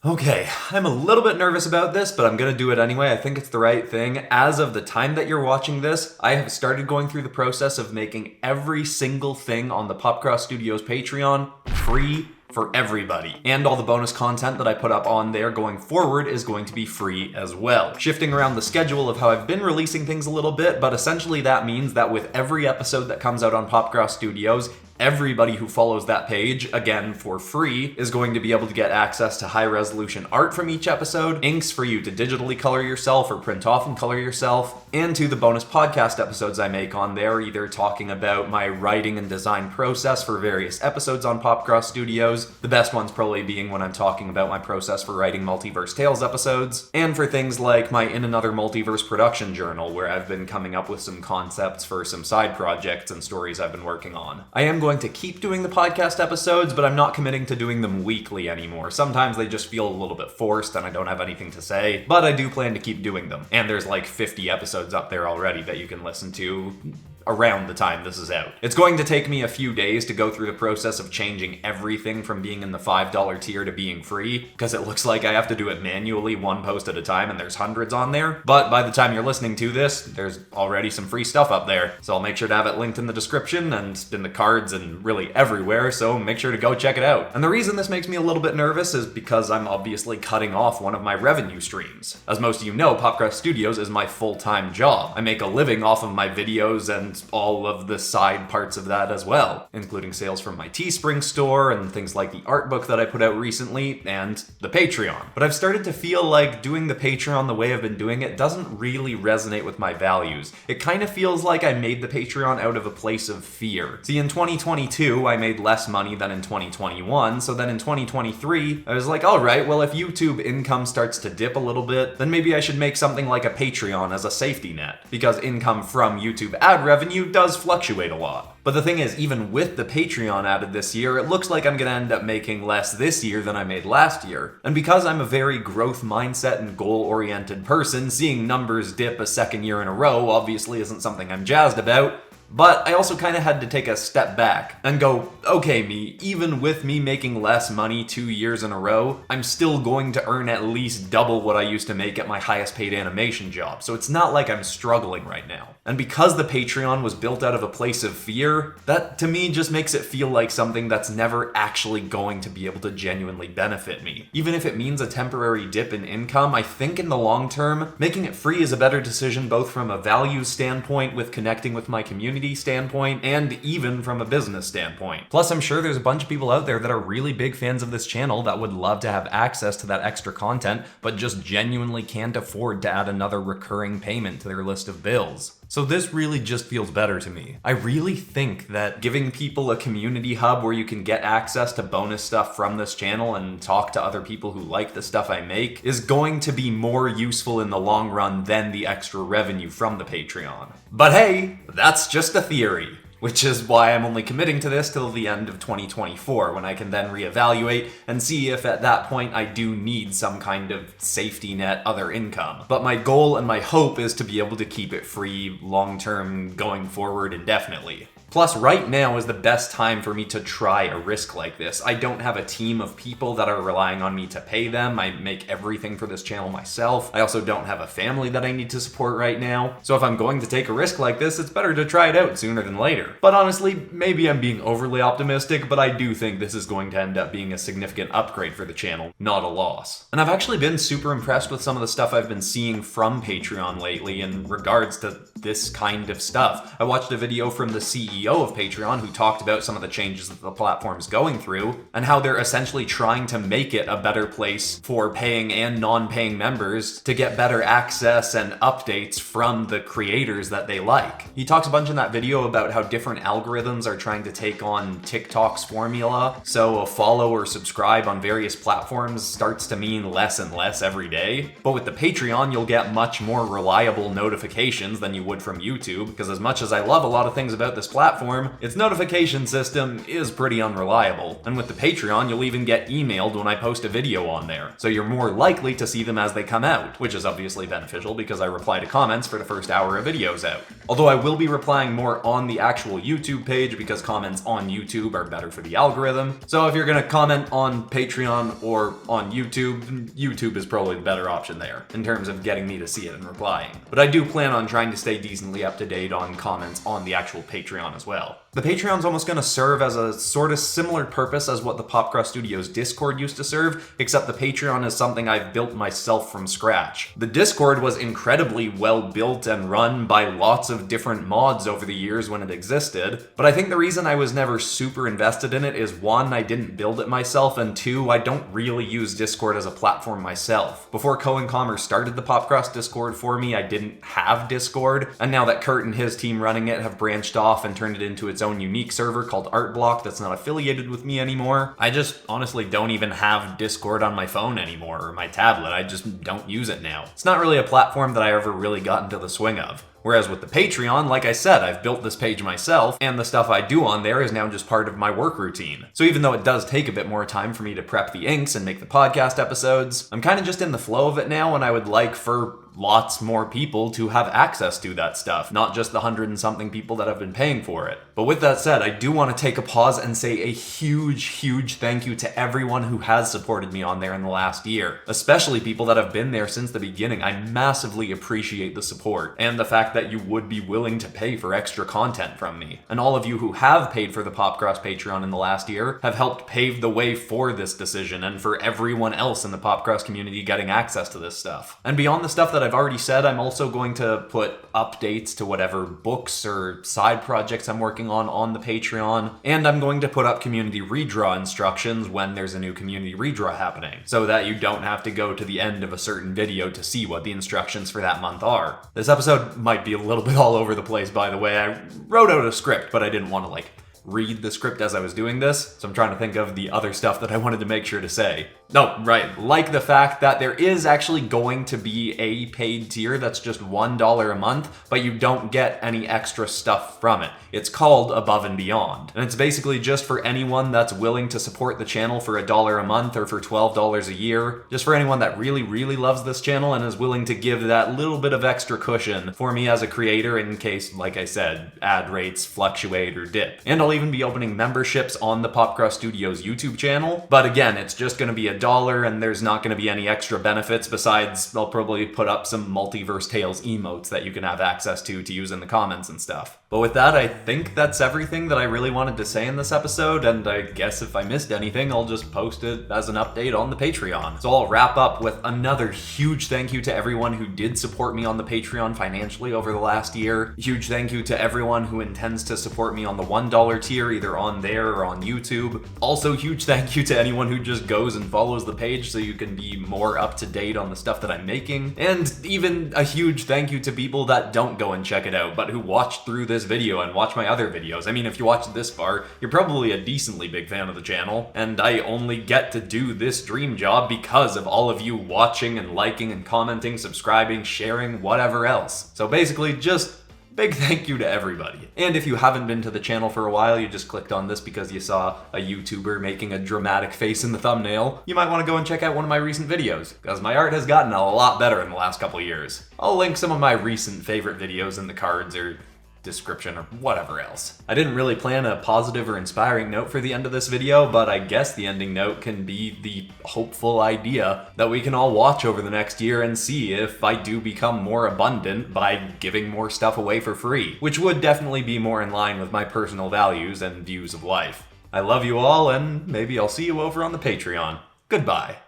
Okay, I'm a little bit nervous about this, but I'm gonna do it anyway. I think it's the right thing. As of the time that you're watching this, I have started going through the process of making every single thing on the PopCross Studios Patreon free for everybody. And all the bonus content that I put up on there going forward is going to be free as well. Shifting around the schedule of how I've been releasing things a little bit, but essentially that means that with every episode that comes out on PopCross Studios, everybody who follows that page, again for free, is going to be able to get access to high-resolution art from each episode, inks for you to digitally color yourself or print off and color yourself, and to the bonus podcast episodes I make on there, either talking about my writing and design process for various episodes on PopCross Studios, the best ones probably being when I'm talking about my process for writing Multiverse Tales episodes, and for things like my In Another Multiverse production journal, where I've been coming up with some concepts for some side projects and stories I've been working on. I am going to keep doing the podcast episodes, but I'm not committing to doing them weekly anymore. Sometimes they just feel a little bit forced and I don't have anything to say, but I do plan to keep doing them. And there's like 50 episodes up there already that you can listen to around the time this is out. It's going to take me a few days to go through the process of changing everything from being in the $5 tier to being free, because it looks like I have to do it manually one post at a time and there's hundreds on there. But by the time you're listening to this, there's already some free stuff up there. So I'll make sure to have it linked in the description and in the cards and really everywhere, so make sure to go check it out. And the reason this makes me a little bit nervous is because I'm obviously cutting off one of my revenue streams. As most of you know, PopCross Studios is my full-time job. I make a living off of my videos and all of the side parts of that as well, including sales from my Teespring store and things like the art book that I put out recently and the Patreon. But I've started to feel like doing the Patreon the way I've been doing it doesn't really resonate with my values. It kind of feels like I made the Patreon out of a place of fear. See, in 2022, I made less money than in 2021, so then in 2023, I was like, alright, well if YouTube income starts to dip a little bit, then maybe I should make something like a Patreon as a safety net, because income from YouTube ad revenue does fluctuate a lot. But the thing is, even with the Patreon added this year, it looks like I'm gonna end up making less this year than I made last year. And because I'm a very growth mindset and goal-oriented person, seeing numbers dip a second year in a row obviously isn't something I'm jazzed about. But I also kind of had to take a step back and go, okay, even with me making less money 2 years in a row, I'm still going to earn at least double what I used to make at my highest paid animation job. So it's not like I'm struggling right now. And because the Patreon was built out of a place of fear, that to me just makes it feel like something that's never actually going to be able to genuinely benefit me. Even if it means a temporary dip in income, I think in the long term, making it free is a better decision both from a values standpoint with connecting with my community standpoint, and even from a business standpoint. Plus, I'm sure there's a bunch of people out there that are really big fans of this channel that would love to have access to that extra content, but just genuinely can't afford to add another recurring payment to their list of bills. So this really just feels better to me. I really think that giving people a community hub where you can get access to bonus stuff from this channel and talk to other people who like the stuff I make is going to be more useful in the long run than the extra revenue from the Patreon. But hey, that's just a theory. Which is why I'm only committing to this till the end of 2024, when I can then reevaluate and see if at that point I do need some kind of safety net other income. But my goal and my hope is to be able to keep it free long-term going forward indefinitely. Plus, right now is the best time for me to try a risk like this. I don't have a team of people that are relying on me to pay them. I make everything for this channel myself. I also don't have a family that I need to support right now. So if I'm going to take a risk like this, it's better to try it out sooner than later. But honestly, maybe I'm being overly optimistic, but I do think this is going to end up being a significant upgrade for the channel, not a loss. And I've actually been super impressed with some of the stuff I've been seeing from Patreon lately in regards to this kind of stuff. I watched a video from the CEO of Patreon who talked about some of the changes that the platform's going through and how they're essentially trying to make it a better place for paying and non-paying members to get better access and updates from the creators that they like. He talks a bunch in that video about how different algorithms are trying to take on TikTok's formula, so a follow or subscribe on various platforms starts to mean less and less every day. But with the Patreon, you'll get much more reliable notifications than you would from YouTube, because as much as I love a lot of things about this platform, platform, its notification system is pretty unreliable. And with the Patreon, you'll even get emailed when I post a video on there, so you're more likely to see them as they come out, which is obviously beneficial because I reply to comments for the first hour of videos out. Although I will be replying more on the actual YouTube page because comments on YouTube are better for the algorithm. So if you're gonna comment on Patreon or on YouTube, YouTube is probably the better option there in terms of getting me to see it and replying. But I do plan on trying to stay decently up to date on comments on the actual Patreon as well. The Patreon's almost going to serve as a sort of similar purpose as what the PopCross Studios Discord used to serve, except the Patreon is something I've built myself from scratch. The Discord was incredibly well built and run by lots of different mods over the years when it existed, but I think the reason I was never super invested in it is one, I didn't build it myself, and two, I don't really use Discord as a platform myself. Before Cohen Commerce started the PopCross Discord for me, I didn't have Discord, and now that Kurt and his team running it have branched off and turned it into its own unique server called Artblock that's not affiliated with me anymore, I just honestly don't even have Discord on my phone anymore or my tablet. I just don't use it now. It's not really a platform that I ever really got into the swing of. Whereas with the Patreon, like I said, I've built this page myself, and the stuff I do on there is now just part of my work routine. So even though it does take a bit more time for me to prep the inks and make the podcast episodes, I'm kind of just in the flow of it now, and I would like for lots more people to have access to that stuff, not just the 100 and something people that have been paying for it. But with that said, I do want to take a pause and say a huge thank you to everyone who has supported me on there in the last year, especially people that have been there since the beginning. I massively appreciate the support and the fact that you would be willing to pay for extra content from me. And all of you who have paid for the PopCross Patreon in the last year have helped pave the way for this decision and for everyone else in the PopCross community getting access to this stuff. And beyond the stuff that I've already said, I'm also going to put updates to whatever books or side projects I'm working on the Patreon, and I'm going to put up community redraw instructions when there's a new community redraw happening, so that you don't have to go to the end of a certain video to see what the instructions for that month are. This episode might be a little bit all over the place, by the way. I wrote out a script, but I didn't want to read the script as I was doing this, so I'm trying to think of the other stuff that I wanted to make sure to say. No, right, like the fact that there is actually going to be a paid tier that's just $1 a month, but you don't get any extra stuff from it. It's called Above and Beyond, and it's basically just for anyone that's willing to support the channel for $1 a month or for $12 a year, just for anyone that really loves this channel and is willing to give that little bit of extra cushion for me as a creator in case, like I said, ad rates fluctuate or dip. And I'll even be opening memberships on the PopCross Studios YouTube channel, but again, it's just going to be $1 and there's not going to be any extra benefits besides I'll probably put up some Multiverse Tales emotes that you can have access to use in the comments and stuff. But with that, I think that's everything that I really wanted to say in this episode, and I guess if I missed anything, I'll just post it as an update on the Patreon. So I'll wrap up with another huge thank you to everyone who did support me on the Patreon financially over the last year. Huge thank you to everyone who intends to support me on the $1 tier, either on there or on YouTube. Also, huge thank you to anyone who just goes and follows the page so you can be more up to date on the stuff that I'm making. And even a huge thank you to people that don't go and check it out, but who watched through this video and watch my other videos. I mean, if you watched this far, you're probably a decently big fan of the channel, and I only get to do this dream job because of all of you watching and liking and commenting, subscribing, sharing, whatever else. So basically, just big thank you to everybody. And if you haven't been to the channel for a while, you just clicked on this because you saw a YouTuber making a dramatic face in the thumbnail, you might want to go and check out one of my recent videos, because my art has gotten a lot better in the last couple years. I'll link some of my recent favorite videos in the cards or description or whatever else. I didn't really plan a positive or inspiring note for the end of this video, but I guess the ending note can be the hopeful idea that we can all watch over the next year and see if I do become more abundant by giving more stuff away for free, which would definitely be more in line with my personal values and views of life. I love you all, and maybe I'll see you over on the Patreon. Goodbye.